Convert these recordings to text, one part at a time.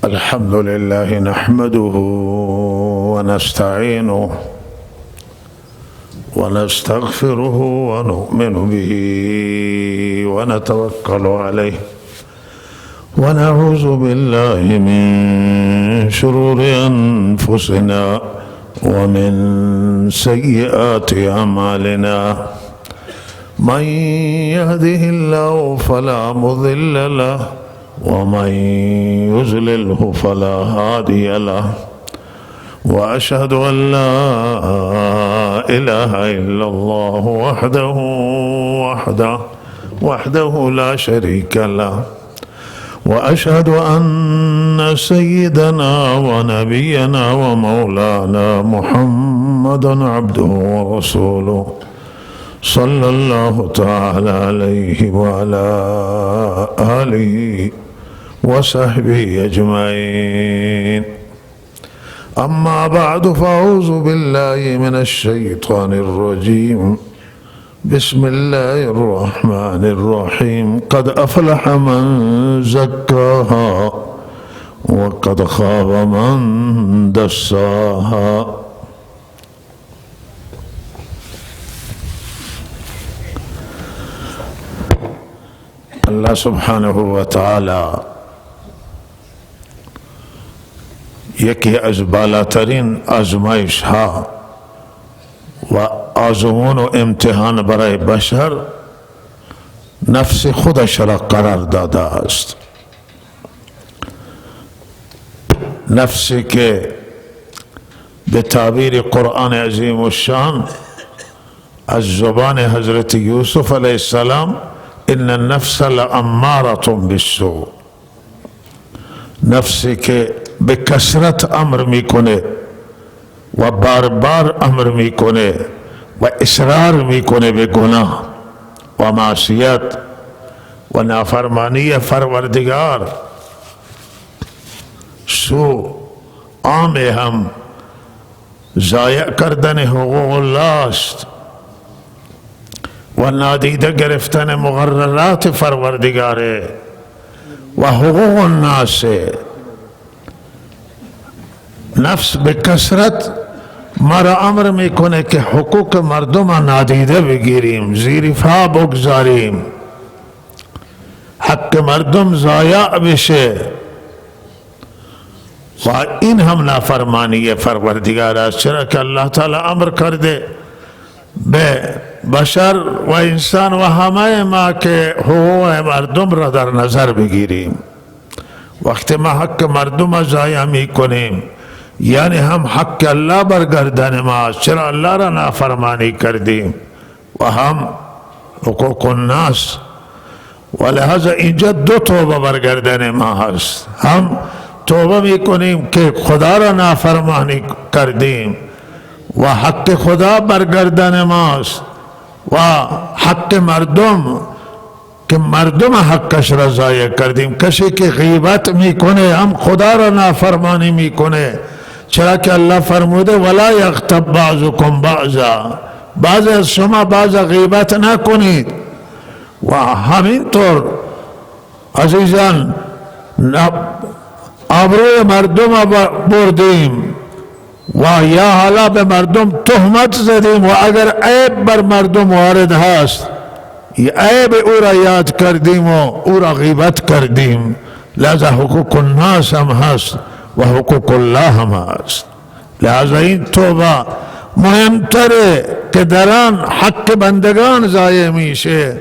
الحمد لله نحمده ونستعينه ونستغفره ونؤمن به ونتوكل عليه ونعوذ بالله من شرور أنفسنا ومن سيئات أعمالنا من يهده الله فلا مضل له ومن يضلله فلا هادي له وأشهد أن لا إله إلا الله وحده لا شريك له وأشهد أن سيدنا ونبينا ومولانا محمدا عبده ورسوله صلى الله تعالى عليه وعلى آله وصحبه أجمعين أما بعد فأعوذ بالله من الشيطان الرجيم بسم الله الرحمن الرحيم قد أفلح من زكاها وقد خاب من دساها الله سبحانه و تعالی یکی از بالاترین آزمایش ها و آزمون و امتحان برای بشر نفس خودش را قرار داده است. نفسی که به تعبیر قرآن عظیم الشان از زبان حضرت یوسف علیه السلام ان النفس لامارة بالسوء، نفسی که به کثرت امر میکنه و بار بار امر میکنه و اصرار میکنه به گناه و معصیت و نافرمانی پروردگار. سو عام هم ضایع کردن حقوق الله است و نادیده گرفتن مقررات پروردگاره و حقوق الناس. نفس به کثرت مرا امر میکنه که حقوق مردم نادیده بگیریم، زیر پا بگذاریم، حق مردم ضایع بشه و این هم نافرمانی پروردگار است، چرا که الله تعالی امر کرده به بشر و انسان و همه ما که حقوق مردم را در نظر بگیریم. وقتی ما حق مردم ضایع میکنیم یعنی هم حق الله برگردن ما، چرا الله را نافرمانی کردیم، و هم حقوق الناس. و لحاظا اینجا دو توبه برگردن ما هست، هم توبه میکنیم که خدا را نافرمانی کردیم و حق خدا برگردن ماست، و حق مردم که مردم حقش را ضایع کردیم. کسی که غیبت میکنه هم خدا را نافرمانی میکنه، چرا که الله فرموده ولا یغتب بعضکم بعضا، بعض از شما بعض غیبت نکنید. و همینطور عزیزان آبروی مردم بردیم و یا حالا به مردم تهمت زدیم و اگر عیب بر مردم وارد هست عیب او را یاد کردیم و او را غیبت کردیم. لذا حقوق الناس هم هست و حقوق الله هم هست. لذا این توبه مهمتره که در آن حق بندگان ضایع میشه.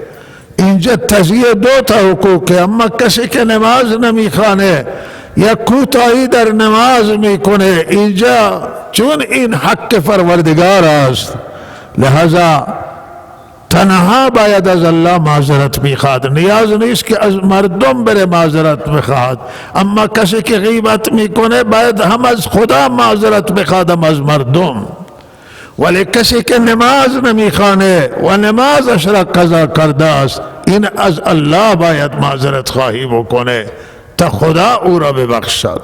اینجا تضییع دو تا حقوقه، اما کسی که نماز نمیخوانه یا کوتاهی در نماز میکنه اینجا چون این حق پروردگار است لہذا تنها باید از الله معذرت میخواد، نیاز نیست که از مردم بره معذرت بخواد. اما کسی که غیبت میکنه باید هم از خدا معذرت بخواد هم از مردم. ولی کسی که نماز نمیخوانه و نمازش را قضا کرده است این از الله باید معذرت خواهی بکنه تا خدا او را ببخشد.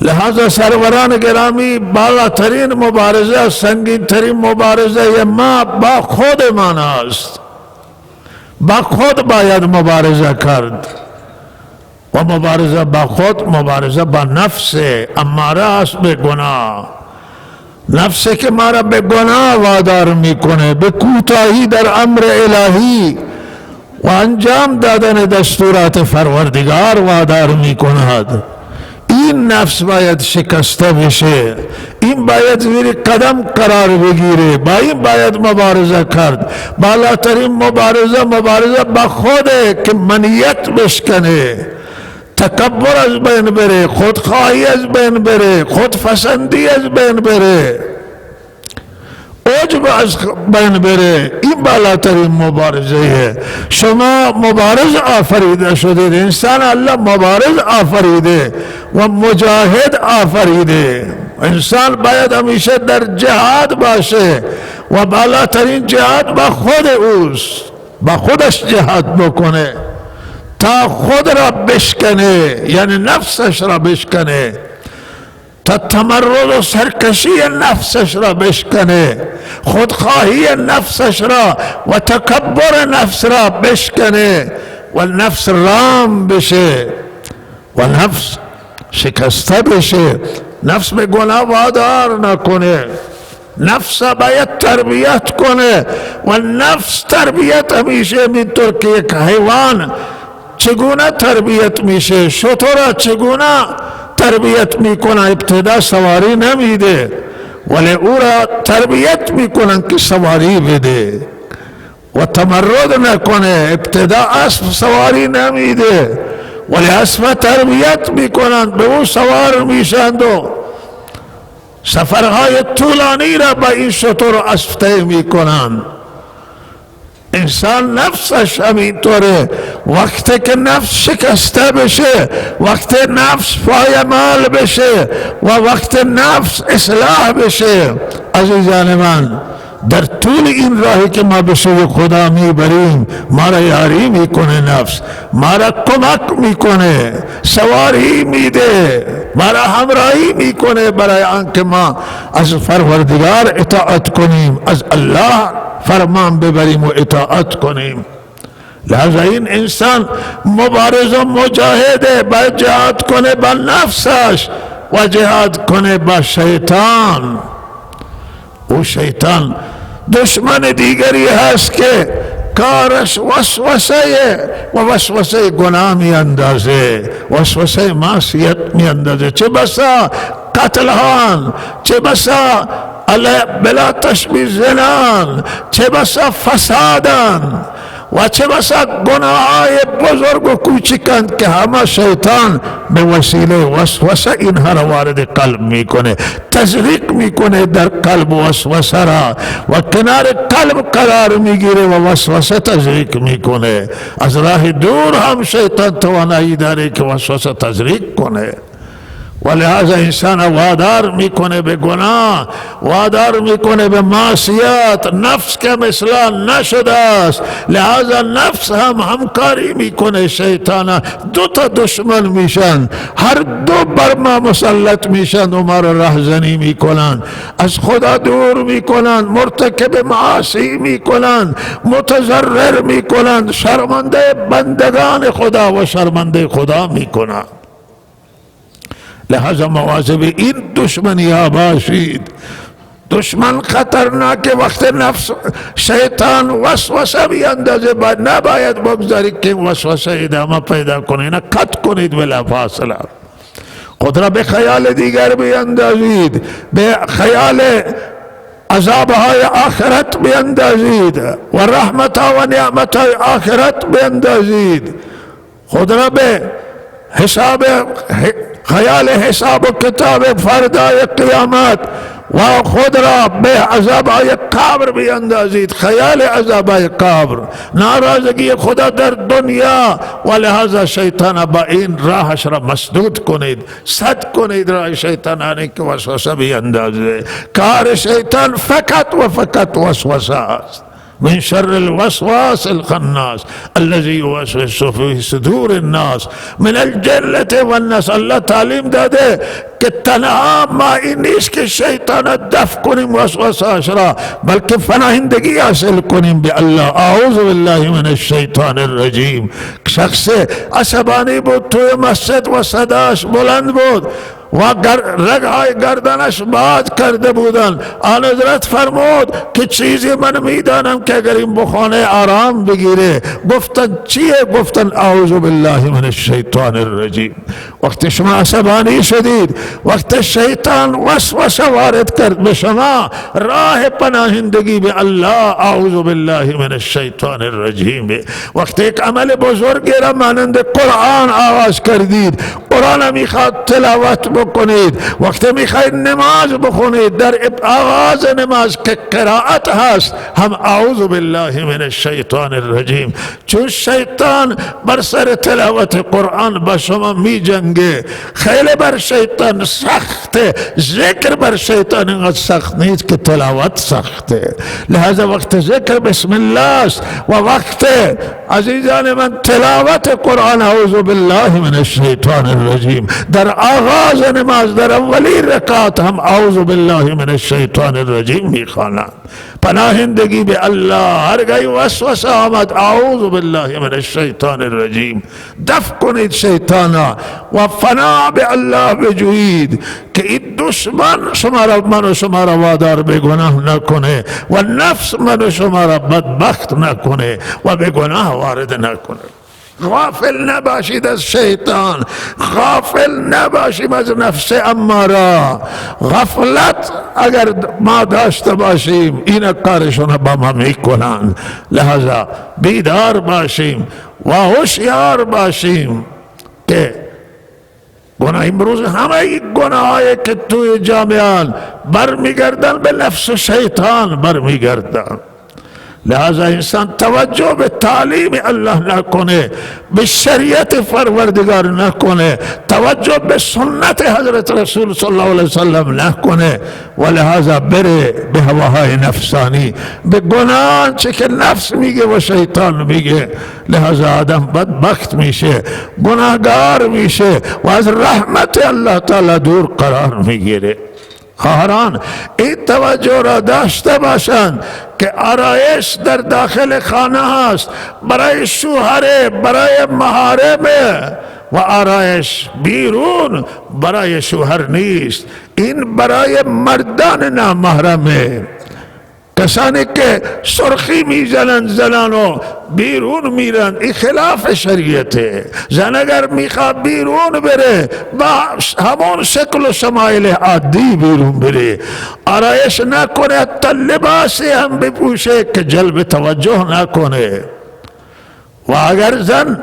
لہذا سروران گرامی بالاترین مبارزه، سنگین ترین مبارزه ما با خودمان است. با خود باید مبارزه کرد. و مبارزه با خود مبارزه با نفس اماره است به گناه، نفسی که ما را به گناه وادار میکنه، به کوتاهی در امر الهی و انجام دادن دستورات پروردگار وادار میکند. این نفس باید شکسته بشه، این باید زیر قدم قرار بگیره، با این باید مبارزه کرد. بالاترین مبارزه با خوده که منیت بشکنه، تکبر از بین بره، خودخواهی از بین بره، خودپسندی از بین بره، عجب از بین بره. این بالاترین مبارزه. شما مبارز آفریده شدید، انسان الله مبارز آفریده و مجاهد آفریده. انسان باید همیشه در جهاد باشه و بالاترین جهاد با خود اوست، با خودش جهاد بکنه تا خود را بشکنه، یعنی نفسش را بشکنه، تا تمرد و سرکشی نفسش را بشکنه، خودخواهی نفسش را و تکبر نفس را بشکنه و نفس رام بشه و نفس شکسته بشه، نفس به گناه وادار نکنه، نفس باید تربیت کنه. و نفس تربیت همیشه اینطور که یک حیوان چگونه تربیت میشه، شتر چگونه تربیت میکنه، ابتدا سواری نمیده ولی او را تربیت میکنن که سواری بده و تمرد نکنه، ابتدا اسب سواری نمیده ولی اسب تربیت میکنن، به او سوار میشند و سفرهای طولانی را با این شتر و اسب طی میکنن. انسان نفسش همینطوره، وقتی که نفس شکسته بشه، وقتی نفس پایمال بشه و وقتی نفس اصلاح بشه، عزیزان من در طول این راهی که ما به سوی خدا میبریم ما را یاری میکنه، نفس ما را کمک میکنه، سواری میده، ما را همراهی میکنه برای آنکه ما از پروردگار اطاعت کنیم، از الله فرمان ببریم و اطاعت کنیم. لذا این انسان مبارز و مجاهده، باید جهاد کنه با نفسش و جهاد کنه با شیطان. او شیطان دشمن دیگری هست که کارش وسوسه و وسوسه گناه می اندازه، وسوسه معصیت می اندازه. چه بسا قتلهان، چه بسا بلا تشبیه زنان، چه بسا فسادان و چه بسا گناههای بزرگ و کوچکند که همه شیطان به وسیله وسوسه اینها را وارد قلب میکنه، تزریق میکنه در قلب وسوسه را و کنار قلب قرار میگیره و وسوسه تزریق میکنه. از راه دور هم شیطان توانایی داره که وسوسه تزریق کنه و لحاظ انسان وادار میکنه به گناه، وادار میکنه به معصیت. نفس که مثلا نشده است، لحاظ نفس هم همکاری میکنه شیطان. دو تا دشمن میشن، هر دو بر ما مسلط میشن و ما را رهزنی میکنن، از خدا دور میکنن، مرتکب معاصی میکنن، متضرر میکنن، شرمنده بندگان خدا و شرمنده خدا میکنن. لہذا مواظب این دشمنی ها باشید. دشمن خطرناک، وقت نفس شیطان وسوسه بیندازه نباید بگذاری که وسوسه ادامه پیدا کنه، نه قطع کنید بلا فاصله. خود را به خیال دیگر بیندازید، به خیال عذابهای آخرت بیندازید و رحمتها و نعمتهای آخرت بیندازید. خود را به خیال حساب و کتاب فردای قیامت و خود را به عذابهای قبر بیندازید، خیال عذابهای قبر، ناراضگی خدا در دنیا. و لحاظا شیطان با این راهش را مسدود کنید، سد کنید راه شیطانانی که وسوسه بیندازه. کار شیطان فقط و فقط وسوسه است، من شر الوسواس الخناس الذي يوسوس في صدور الناس من الجنة والناس. اللہ تعلیم داده که تنها ما این نیست که شیطان دفع کنیم وسوسه‌اش را، بلکه پناهندگی حاصل کنیم به الله. اعوذ بالله من الشیطان الرجیم. شخص عصبانی بود توی مسجد و صداش بلند بود و رگهای گردنش باد کرده بودن. آن حضرت فرمود که چیزی من میدانم که اگر این بخانه آرام بگیره. گفتن چیه؟ گفتن اعوذ بالله من الشیطان الرجیم. وقتی شما عصبانی شدید، وقت شیطان وسوسه وارد کرد به شما، راه پناهندگی به الله اعوذ بالله من الشیطان الرجیم. وقتی یک عمل بزرگی را مانند قرآن آغاز کردید، قرآن میخواد تلاوت بکنید، وقتی میخواید نماز بخونید، در آغاز نماز که قرائت هست، هم اعوذ بالله من الشیطان الرجیم. چون شیطان بر سر تلاوت قرآن با شما می جنگه. خیلی بر شیطان سخته، ذکر بر شیطان اینقدر سخت نیست که تلاوت سخته. لہذا وقت ذکر بسم الله است و وقت عزیزان من تلاوت قرآن اعوذ بالله من الشیطان الرجیم. در آغاز نماز در اولی رکعت هم اعوذ بالله من الشیطان الرجیم میخوانند. پناهندگی به الله. هرگاه وسوسه آمد اعوذ بالله من الشیطان الرجیم. دفع کنید شیطانا و فنا به الله بجویید که این دشمن من و شما را وادار به گناه نکنه و نفس من و شما را بدبخت نکنه و به گناه وارد نکنه. غافل نباشید از شیطان، غافل نباشیم از نفس اماره. غفلت اگر ما داشته باشیم این کارشون با ما میکنند. لہذا بیدار باشیم و هوشیار باشیم که گناه امروز همه گناهایی که توی جامعه برمیگردن به نفس شیطان برمیگردن. لہذا انسان توجه به تعلیم الله نکنه، به شریعت پروردگار نکنه، توجه به سنت حضرت رسول صلی الله علیه وسلم نکنه و لہذا بره به هواهای نفسانی، به گناه چه که نفس میگه و شیطان میگه. لہذا آدم بدبخت میشه، گناهگار میشه و از رحمت الله تعالی دور قرار میگیره. خواهران این توجه را داشته باشند که آرایش در داخل خانه هست برای شوهر، برای محارم، و آرایش بیرون برای شوهر نیست. این برای مردان نامحرمه. کسانی که سرخی میزنن زنان و بیرون میرن، این خلاف شریعته. زن اگر میخواد بیرون بره با همون شکل و شمایل عادی بیرون بره، آرایش نکنه، حتی لباسی هم بپوشه که جلب توجه نکنه. و اگر زن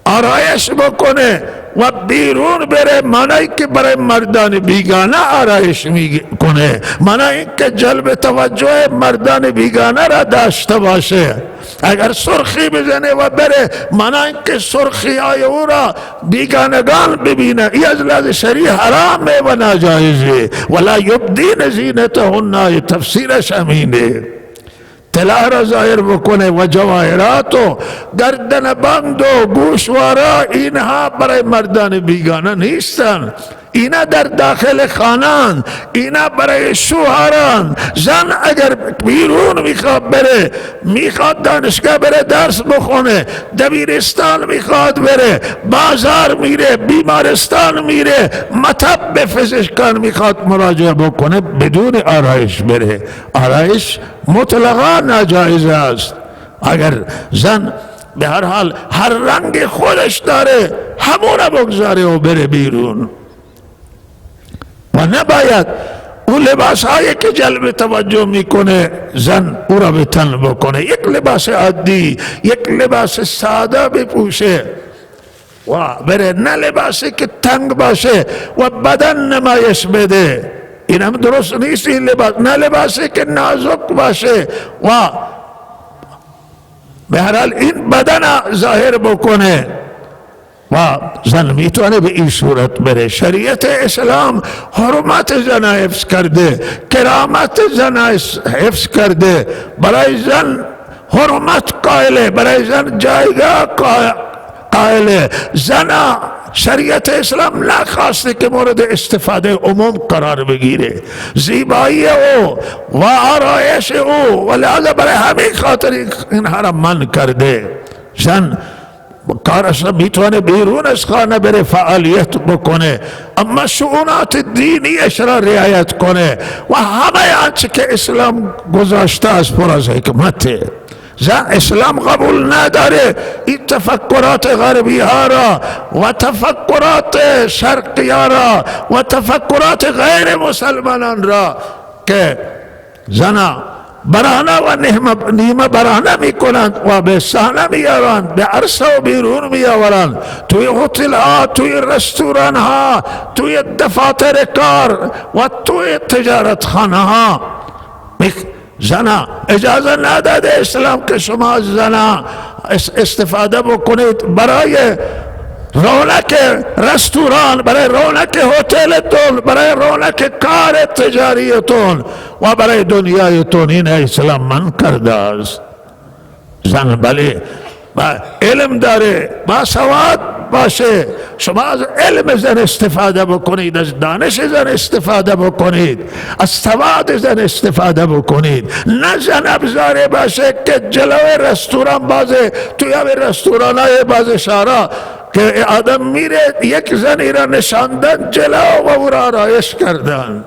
آرایش بکنه و بیرون بره، معنی که برای مردان بیگانه آرایش میکنه، معنی که جلب توجه مردان بیگانه را داشته باشه. اگر سرخی بزنه و بره، معنی که سرخی های او را بیگانگان ببینه، این از لحاظ شرعی حرامه و ناجایزه. ولا یبدین زینتهن، تفسیرش همینه. طلا را ظاهر بکنه و جواهرات و گردن بند و گوشوارا، اینها برای مردان بیگانه نیستن. اینا در داخل خانان، اینا برای شوهران. زن اگر بیرون میخواد بره، میخواد دانشگاه بره درس بخونه، دبیرستان میخواد بره، بازار میره، بیمارستان میره، مطب پزشکان میخواد مراجعه بکنه، بدون آرایش بره. آرایش مطلقا ناجایز است. اگر زن به هر حال هر رنگ خودش داره، همون بگذاره و بره بیرون. و نباید اون لباس هایی که جلب توجه میکنه زن او را به تن بکنه. یک لباس عادی، یک لباس ساده بپوشه و بره، نه لباسی که تنگ باشه و بدن نمایش بده. این هم درست نیست. این لباس، نه لباسی که نازک باشه و به هر حال این بدن ظاهر بکنه. و زن میتونه به این صورت بره. شریعت اسلام حرمت زن حفظ کرده، کرامت زن حفظ کرده، برای زن حرمت قائله، برای زن جایگاه قائله. زن شریعت اسلام نخواسته که مورد استفاده عموم قرار بگیره، زیبایی او و آرایش او، ولذا برای همین خاطر این حرم من کرده. زن کارش میتونه بیرون از خانه بره فعالیت بکنه، اما شؤونات دینیش را رعایت کنه و همه آنچه که اسلام گذاشته از پر از حکمته. زن اسلام قبول نداره این تفکرات غربی ها را و تفکرات شرقی ها را و تفکرات غیر مسلمانان را که زن برهنه و نیمه برهنه می کنند و به صحنه می آورند، به عرصه و بیرون می آورند، توی هتل ها، توی رستوران ها، توی دفاتر کار و توی تجارت خانه ها. زن اجازه نداده اسلام که شما از زن استفاده بکنید برای رونق رستوران، برای رونق هتلتون، برای رونق کار تجاریتون و برای دنیایتون. این اسلام من کرده است. زن بله با علم داره، با سواد باشه، شما از علم زن استفاده بکنید، از دانش زن استفاده بکنید، از سواد زن استفاده بکنید. نه زن ابزاره باشه که جلوی رستوران بازه، توی همین رستوران های باز شهرها که آدم میره یک زنی را نشاندن جلو و او را آرایش کردن،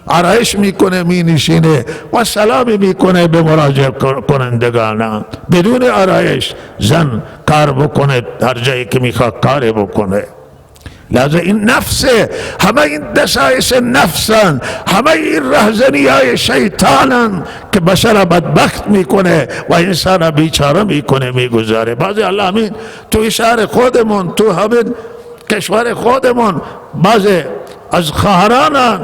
آرایش میکنه، می نشینه و سلامی میکنه به مراجع کنندگان. بدون آرایش زن کار بکنه هر جایی که میخواد کار بکنه. لذا این نفسه، همه این دسایس نفسن، همه این رهزنی های شیطانن که بشر بدبخت میکنه و انسان بیچاره میکنه، میگذاره. بعضی علامین توی شهر خودمون، تو همین کشور خودمون، بعضی از خواهرانن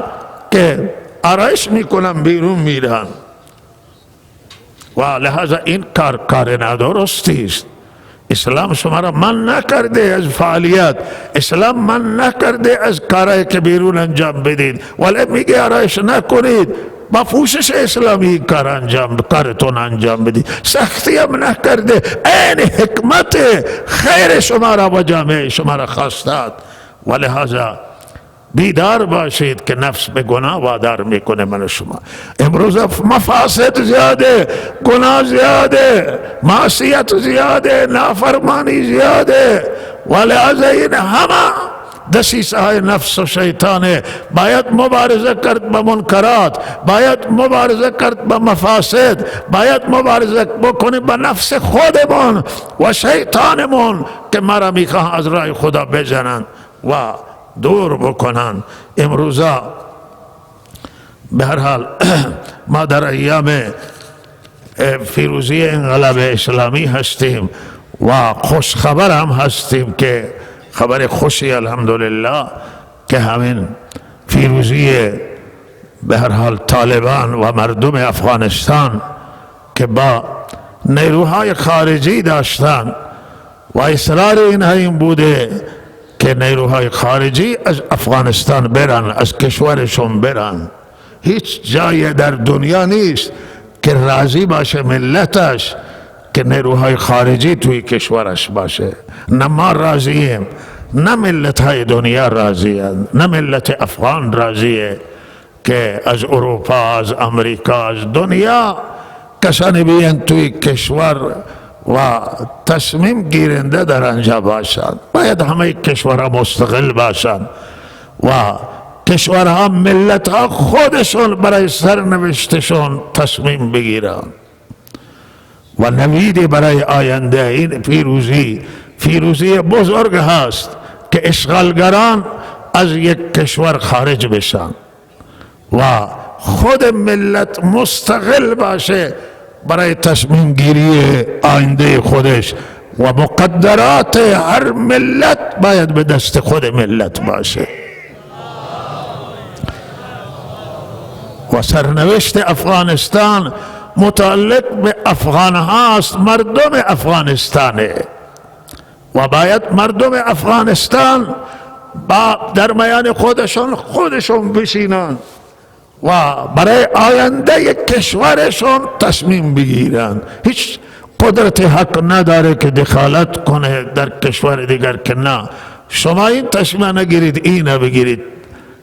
که آرایش میکنن بیرون میرن و لحاظا این کار ندرستی است. اسلام شما را من نکرده از فعالیت، اسلام من نکرده از کارهایی که بیرون انجام بدید، ولی میگه آرایش نکنید، با پوشش اسلامی کارتون انجام بدید. سختی هم نکرده، این حکمت خیر شما را و جامعه شما را خواستاد. و لحاظا بیدار باشید که نفس به گناه وادار میکنه من شما. امروز مفاسد زیاده، گناه زیاده، معصیت زیاده، نافرمانی زیاده، ولی از این همه دسیسه های نفس و شیطانه. باید مبارزه کرد با منکرات، باید مبارزه کرد با مفاسد، باید مبارزه بکنیم با نفس خودمون و شیطانمون که ما را میخواه از راه خدا بزنن و دور بکنن. امروزا به هر حال ما در ایام فیروزی انقلاب اسلامی هستیم و خوش خبر هم هستیم که خبر خوشی الحمدلله که همین فیروزی به هر حال طالبان و مردم افغانستان که با نیروهای خارجی داشتن و اصرار اینها این بوده که نیروهای خارجی از افغانستان برن، از کشورشون برن. هیچ جای در دنیا نیست که راضی باشه ملتش که نیروهای خارجی توی کشورش باشه. نه ما راضییم، نه ملت های دنیا راضیه، نه ملت افغان راضیه که از اروپا، از امریکا، از دنیا کسانی بیان توی کشور و تصمیم گیرنده در آنجا باشند. باید همه کشورها مستقل باشند و کشورها، ملتها خودشون برای سرنوشتشون تصمیم بگیرند و نویدی برای آینده. این فیروزی بزرگ هست که اشغالگران از یک کشور خارج بشن و خود ملت مستقل باشه برای تصمیم گیری آینده خودش و مقدرات هر ملت باید به دست خود ملت باشه و سرنوشت افغانستان متعلق به افغان هاست، مردم افغانستانه و و باید مردم افغانستان در میان خودشون بشینن و برای آینده کشورشون تصمیم بگیرن. هیچ قدرت حق نداره که دخالت کنه در کشور دیگر که نه شما این تصمیم نگیرید، این بگیرید،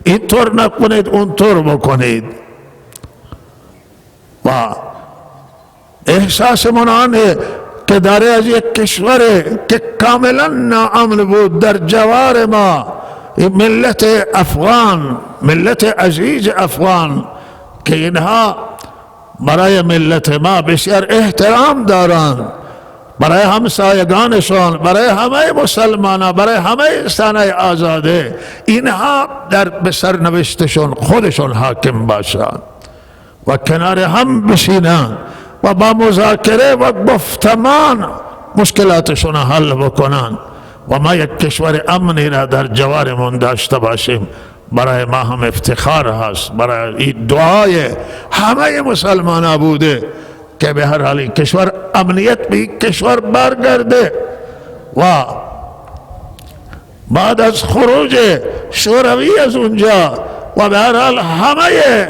این طور نکنید، اون طور بکنید. و احساس من آنه که داره از یک کشور که کاملا ناامن بود در جوار ما، ملت افغان، ملت عزیز افغان که اینها برای ملت ما بسیار احترام دارند، برای همسایگانشان، برای همه مسلمانان، برای همه انسانای آزاده، اینها به سرنوشتشون خودشون حاکم باشند و کنار هم بشینند و با مذاکره و گفتمان مشکلاتشون حل بکنند و ما یک کشور امنی را در جوارمون داشته باشیم. برای ما هم افتخار هست، برای این دعای همه مسلمانان بوده که به هر حال این کشور امنیت به این کشور برگرده و بعد از خروج شوروی از اونجا و به هر حال همه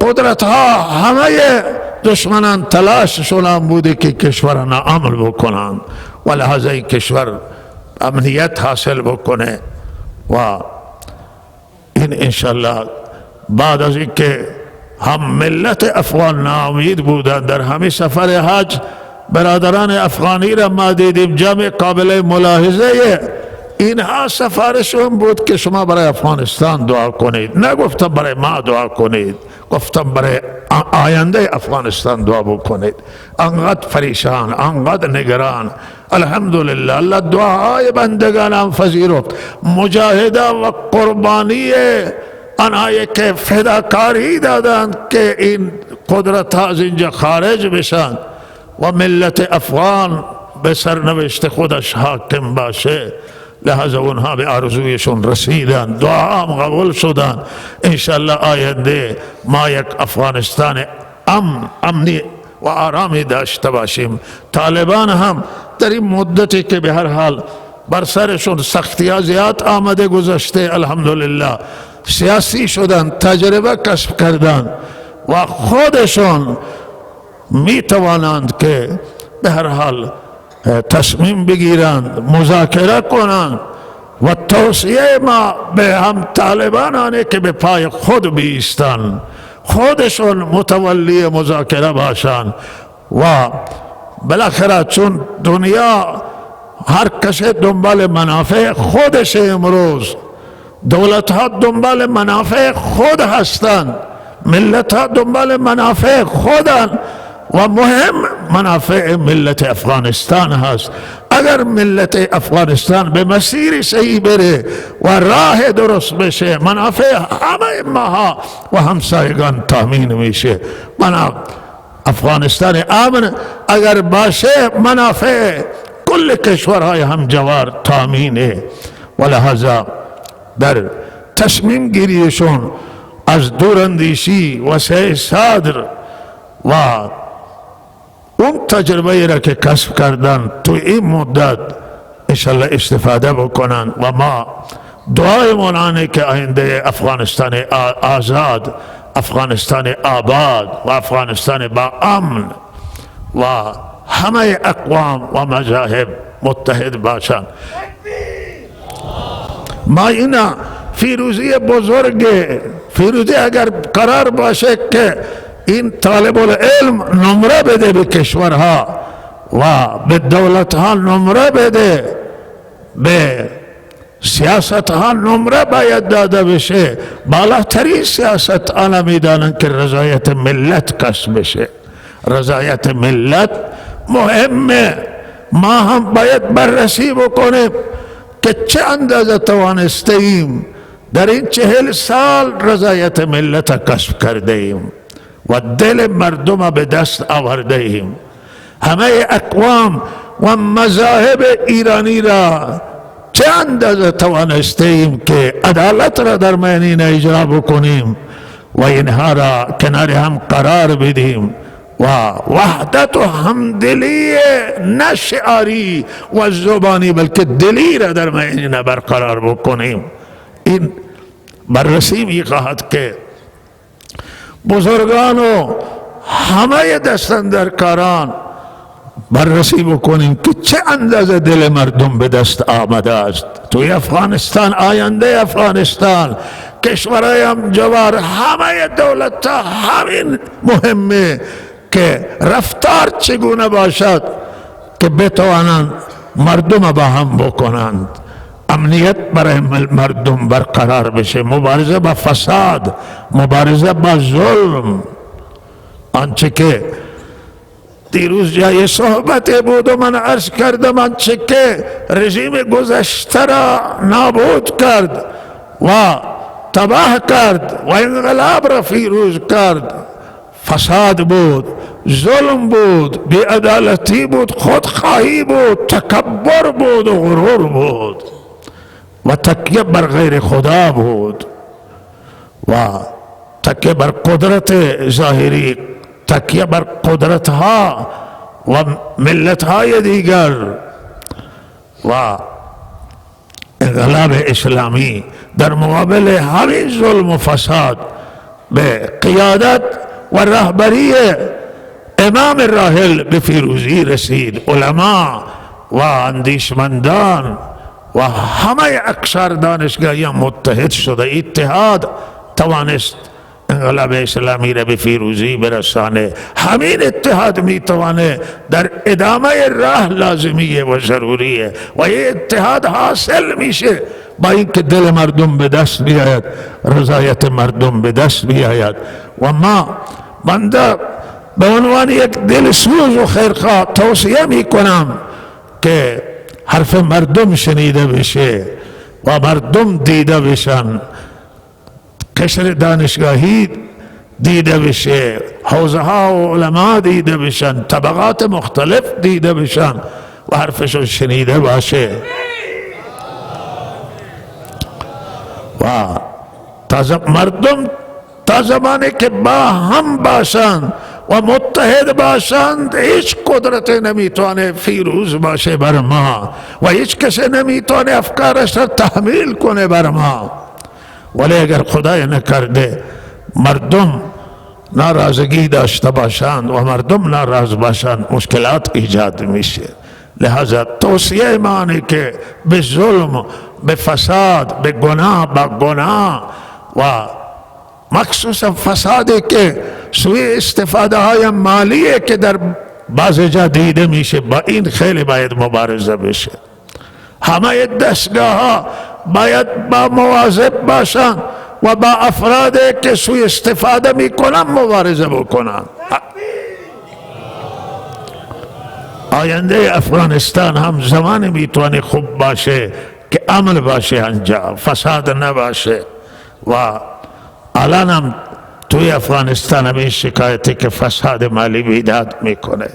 قدرت ها، همه دشمنان تلاششون هم بوده که کشور ناامن بکنن و لحاظه این کشور امنیت حاصل بکنه. و این انشالله بعد از اینکه هم ملت افغان ناامید بودن در همه سفر حج، برادران افغانی را ما دیدیم جمع قابل ملاحظه، اینها سفارشون بود که شما برای افغانستان دعا کنید. نگفتم برای ما دعا کنید، گفتم برای آینده افغانستان دعا بکنید. انقدر پریشان، انقدر نگران. الحمدلله الله دعاهای بندگانم پذیرفت. مجاهده و قربانی آنهایی که فداکاری دادند که این قدرت ها از اینجا خارج بشن و ملت افغان به سرنوشت خودش حاکم باشه، لحظه اونها به آرزویشون رسیدن، دعا هم قبول شدن. انشالله آینده ما یک افغانستان امنی و آرامی داشته باشیم. طالبان هم در این مدتی که به هر حال بر سرشون سختی ها زیاد آمده گذشته، الحمدلله سیاسی شدن، تجربه کسب کردن و خودشون می توانند که به هر حال تصمیم بگیرند، مذاکره کنند و توصیه ما به هم طالبانانه که به پای خود بیستند، خودشون متولی مذاکره باشند و بالاخره چون دنیا هر کسی دنبال منافع خودش، امروز دولت ها دنبال منافع خود هستند، ملت ها دنبال منافع خودند و مهم منافع ملت افغانستان هست. اگر ملت افغانستان به مسیر صحیح بره و راه درست بشه، منافع همه ماها و همسایگان تامین میشه. افغانستان امن اگر باشه، منافع کل کشورهای همجوار تامینه و لحاظا در تصمیم گیریشون از دوراندیشی و سعی صدر و اون تجربه را که کسب کردن تو این مدت انشالله استفاده بکنن و ما دعای مولانا که آینده افغانستان آزاد، افغانستان آباد و افغانستان با امن و همه اقوام و مذاهب متحد باشند. ما اینا فیروزی بزرگ، فیروزی اگر قرار باشه که این طالب العلم نمره بده به کشورها و به دولتها نمره بده، به سیاست ها نمره باید داده بشه. بالاترین سیاست آنها میدانن که رضایت ملت کسب بشه. رضایت ملت مهمه. ما هم باید بررسی بکنیم که چه اندازه توانسته ایم در این 40 سال رضایت ملت کسب کرده ایم و دل مردم به دست آورده ایم. همه اقوام و مذاهب ایرانی را چه اندازه توانسته ایم که عدالت را در میان اجرا بکنیم و اینها را کنار هم قرار بدیم و وحدت و همدلی نه شعاری و زبانی بلکه دلی را در میانه برقرار بکنیم. این بررسی می خواهد که بزرگان و همه دستاندرکاران بررسی بکنیم که چه اندازه دل مردم به دست آمده است. توی افغانستان، آینده افغانستان، کشورهای همجوار، همه دولت ها همین مهمه که رفتار چگونه باشد که بتوانند مردم با هم بکنند، امنیت برای مردم برقرار بشه، مبارزه با فساد، مبارزه با ظلم. آنچه که دیروز جای صحبت بود و من عرض کردم، آنچه که رژیم گذشته را نابود کرد و تباه کرد و انقلاب را فیروز کرد، فساد بود، ظلم بود، بی‌عدالتی بود، خودخواهی بود، تکبر بود و غرور بود و تکیه بر غیر خدا بود و تکیه بر قدرت ظاهری، تکیه بر قدرت ها و ملت های دیگر. و انقلاب اسلامی در مقابل همین ظلم و فساد به قیادت و رهبری امام راحل به پیروزی رسید. علما و اندیشمندان و همه اقشار دانشگاهی متحد شده، اتحاد توانست انقلاب اسلامی را به پیروزی برسانه. همین اتحاد میتوانه در ادامه راه لازمیه و ضروریه و یہ اتحاد حاصل میشه با اینکه دل مردم به دست بیاید، رضایت مردم به دست بیاید. و ما بنده به عنوان یک دلسوز و خیرخواه توصیه میکنم که حرف مردم شنیده بشه و مردم دیده بشن، قشر دانشگاهی دیده بشه، حوزه ها و علما دیده بشن، طبقات مختلف دیده بشن و حرفشون شنیده باشه. و مردم تا زمانی که با هم باشند و متحد باشند، هیچ قدرت نمیتونه فیروز باشه بر ما و هیچ کسی نمیتونه افکارش را تحمیل کنه بر ما. ولی اگر خدای نکرده مردم ناراضگی داشته باشند و مردم ناراض باشند، مشکلات ایجاد میشه. لہذا توصیه مانی که به ظلم، به فساد، به گناه، با گناه و مخصوصا فسادی که سوءاستفاده های مالی که در بعض جا دیده میشه، با این خیلی باید مبارزه بشه. همه دستگاه ها باید با مواظب باشن و با افرادی که سوءاستفاده میکنن مبارزه بکنن. آینده افغانستان هم زمان میتونه خوب باشه که امن باشه، انجا فساد نباشه. و الان هم توی افغانستان همین شکایتی که فساد مالی بیداد میکنه.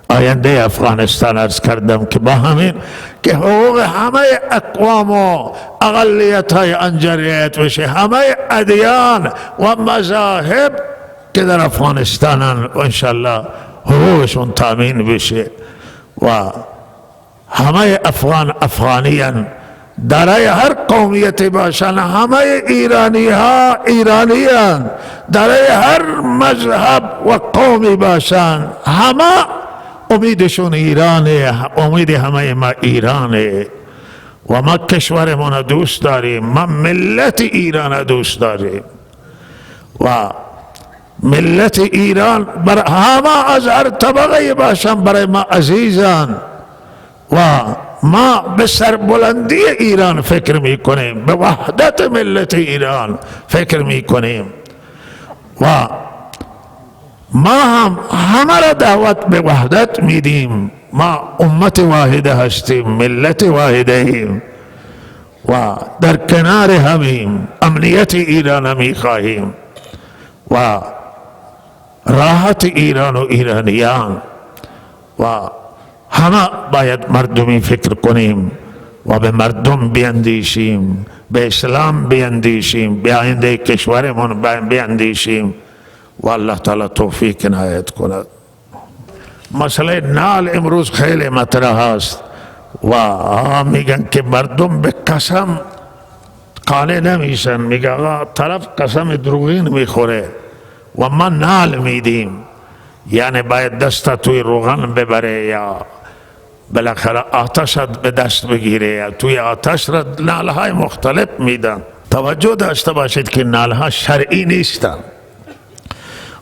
آینده افغانستان عرض کردم که با همین که حقوق همه اقوام و اقلیت های انجریت بشه، همه ادیان و مذاهب که در افغانستان انشالله حقوقشون تامین بشه و همه افغانیان دارای هر قومیتی باشن، همه ایرانی ها ایرانیان دارای هر مذهب و قومی باشن، همه امیدشون ایرانه، امید همه ما ایرانه و ما کشورمون دوست داریم، ما ملت ایران دوست داریم و ملت ایران بر همه از هر طبقه باشن برای ما عزیزان و ما به سربلندی ایران فکر میکنیم، به وحدت ملت ایران فکر میکنیم و ما هم همه را دعوت به وحدت میدیم. ما امت واحده هستیم، ملت واحده ایم و در کنار همیم، امنیت ایران میخواهیم و راحت ایران و ایرانیان و همه باید مردمی فکر کنیم و به مردم بیندیشیم، به اسلام بیندیشیم، به آینده کشورمون بیندیشیم و الله تعالی توفیق عنایت کند. مسئله نال امروز خیلی مطرح است و میگن که مردم به قسم قانع نمیشن. میگه آقا طرف قسم دروغین میخوره و ما نال میدیم، یعنی باید دست توی روغن ببره یا بالاخره آتش به دست بگیره یا توی آتش را نالهای مختلف میدن. توجه داشته باشید که نالها شرعی نیستن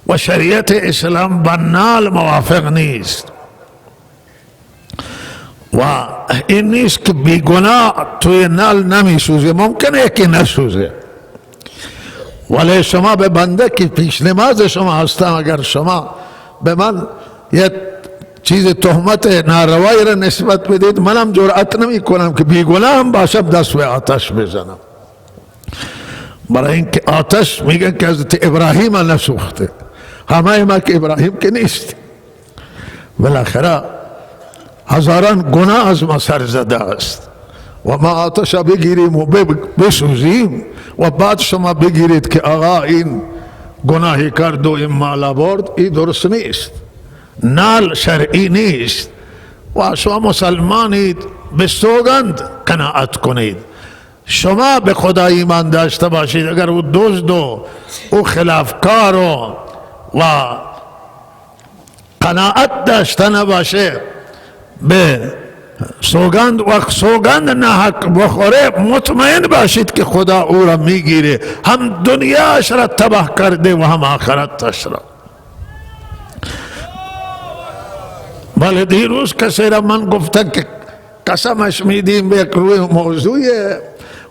و شریعت اسلام با نال موافق نیست و این نیست که بیگناه توی نال نمی سوزه، ممکنه که نسوزه، ولی شما به بنده که پیش نماز شما هستم اگر شما به من یک چیز تهمت ناروایی را نسبت بدید، منم جرأت نمی کنم که بیگناه هم باشم دست به آتش بزنم. برای اینکه آتش میگن که حضرت ابراهیم نسوخته، همه ما که ابراهیم که نیست، بالاخره هزاران گناه از ما سر زده است و ما آتش بگیریم و بسوزیم و بعد شما بگیرید که آقا این گناهی کرد و این مال برد، این درست نیست. نال شرعی نیست و شما مسلمانید، به سوگند قناعت کنید. شما به خدا ایمان داشته باشید، اگر او دزد و او خلافکار و قناعت داشته نباشه به سوگند و سوگند ناحق بخوره، مطمئن باشید که خدا او را میگیره، هم دنیاش را تباه کرده و هم آخرتش را. بله دیروز کسی را من گفتن که قسمش میدیم به یک روی موضوعه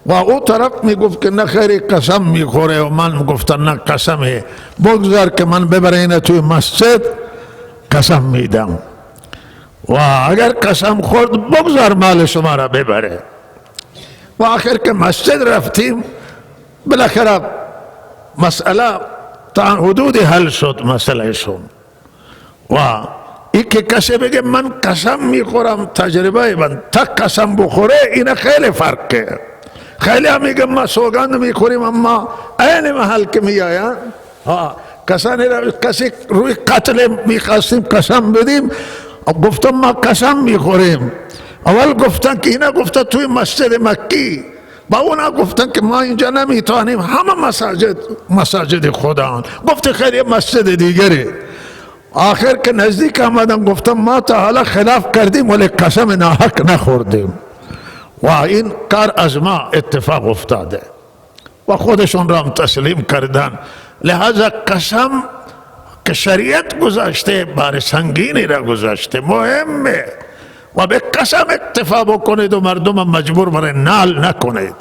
و او طرف میگفت که نه خیلی قسم میخوره و من گفتم نه قسمه، بگذار که من ببرین توی مسجد قسم میدم و اگر قسم خورد بگذار مال شما را ببره. و آخر که مسجد رفتیم بالاخره مسئله تا حدود حل شد مسئله شون. و این که کسی بگه من قسم میخورم، تجربه من تا قسم بخوره این خیلی فرقه. خیلی هم میگه ما سوگند میخوریم اما این محل که میآین کسی روی قتل میخواستیم قسم بدیم، گفتم ما قسم میخوریم. اول گفتن که اینا گفتن توی مسجد مکی، با اونا گفتن که ما اینجا نمیتوانیم، همه مساجد خدا. گفت خیلی مسجد دیگری. آخر که نزدیک آمدم گفتم ما تا حالا خلاف کردیم ولی قسم ناحق نخوردیم و این کار از ما اتفاق افتاده و خودشون را هم تسلیم کردن. لہذا قسم که شریعت گذاشته بار سنگینی را گذاشته، مهمه و به قسم اکتفا بکنید و مردم مجبور برای نال نکنید.